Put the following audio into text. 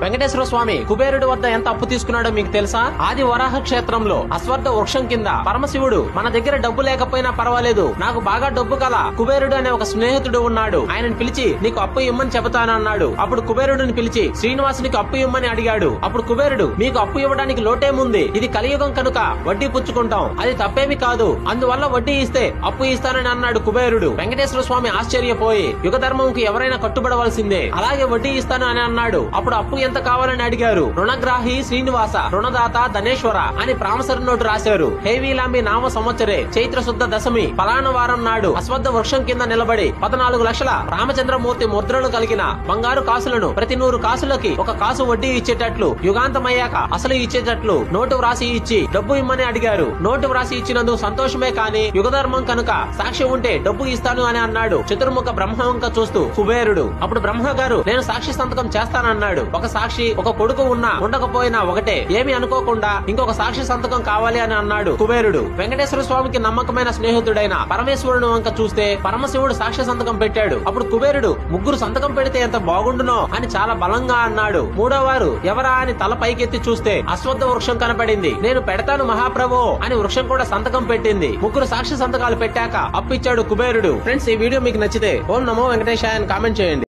వెంకటేశ్వర స్వామి కుబేరుడి వద్ద ఎంత అప్పు తీసుకున్నాడో మీకు తెలుసా? ఆది వరాహ క్షేత్రంలో అశ్వత్థ వృక్షం కింద పరమశివుడు మన దగ్గర డబ్బు లేకపోయినా పర్వాలేదు, నాకు బాగా డబ్బు కల కుబేరుడు అనే ఒక స్నేహితుడు ఉన్నాడు, ఆయనను పిలిచి నీకు అప్పు ఇమ్మని చెబుతానన్నాడు. అప్పుడు కుబేరుడిని పిలిచి శ్రీనివాసునికి అప్పు ఇమ్మని అడిగాడు. అప్పుడు కుబేరుడు మీకు అప్పు ఇవ్వడానికి లోటేముంది, ఇది కలియుగం కనుక వడ్డీ పుచ్చుకుంటాం, అది తప్పేమి కాదు, అందువల్ల వడ్డీ ఇస్తే అప్పు ఇస్తానని అన్నాడు కుబేరుడు. వెంకటేశ్వర స్వామి ఆశ్చర్యపోయి యుగ ధర్మంకి ఎవరైనా కట్టుబడవలసిందే, అలాగే వడ్డీ ఇస్తాను అని అన్నాడు. అప్పుడు అప్పు ఎంత కావాలని అడిగారు. రుణగ్రాహి శ్రీనివాస, రుణదాత ధనేశ్వర అని ప్రామిసరీ నోటు రాశారు. హేవీలాంబి నామ సంవత్సరే చైత్ర శుద్ధ దశమి పలానా వారం నాడు అశ్వత్థ వృక్షం కింద నిలబడి 14 లక్షల రామచంద్రమూర్తి ముద్రలు కలిగిన బంగారు కాసులను ప్రతి 100 కాసులకి 1 కాసు వడ్డీ ఇచ్చేటట్లు, యుగాంతమయ్యాక అసలు ఇచ్చేటట్లు నోటు వ్రాసి ఇచ్చి డబ్బు ఇమ్మని అడిగారు. నోటు వ్రాసి ఇచ్చినందుకు సంతోషమే కాని యుగధర్మం కనుక సాక్షి ఉంటే డబ్బు ఇస్తాను అని అన్నాడు చతుర్ముఖ బ్రహ్మవంక చూస్తూ కుబేరుడు. అప్పుడు బ్రహ్మ గారు నేను సాక్షి సంతకం చేస్తానన్నాడు. ఒక సాక్షి ఒక కొడుకు ఉన్నా ఉండకపోయినా ఒకటే, ఏమి అనుకోకుండా ఇంకొక సాక్షి సంతకం కావాలి అని అన్నాడు కుబేరుడు. వెంకటేశ్వర స్వామికి నమ్మకమైన స్నేహితుడైన పరమేశ్వరుని వంక చూస్తే పరమశివుడు సాక్షి సంతకం పెట్టాడు. అప్పుడు కుబేరుడు 3 సంతకం పెడితే ఎంత బాగుండునో అని చాలా బలంగా అన్నాడు. 3వ వారు ఎవరా అని తల పైకెత్తి చూస్తే అశ్వత్థ వృక్షం కనపడింది. నేను పెడతాను మహాప్రభో అని వృక్షం కూడా సంతకం పెట్టింది. 3 సాక్షి సంతకాలు పెట్టాక అప్పిచ్చాడు కుబేరుడు. ఫ్రెండ్స్, ఈ వీడియో మీకు నచ్చితే ఓం నమో వెంకటేశాయ అని కామెంట్ చేయండి.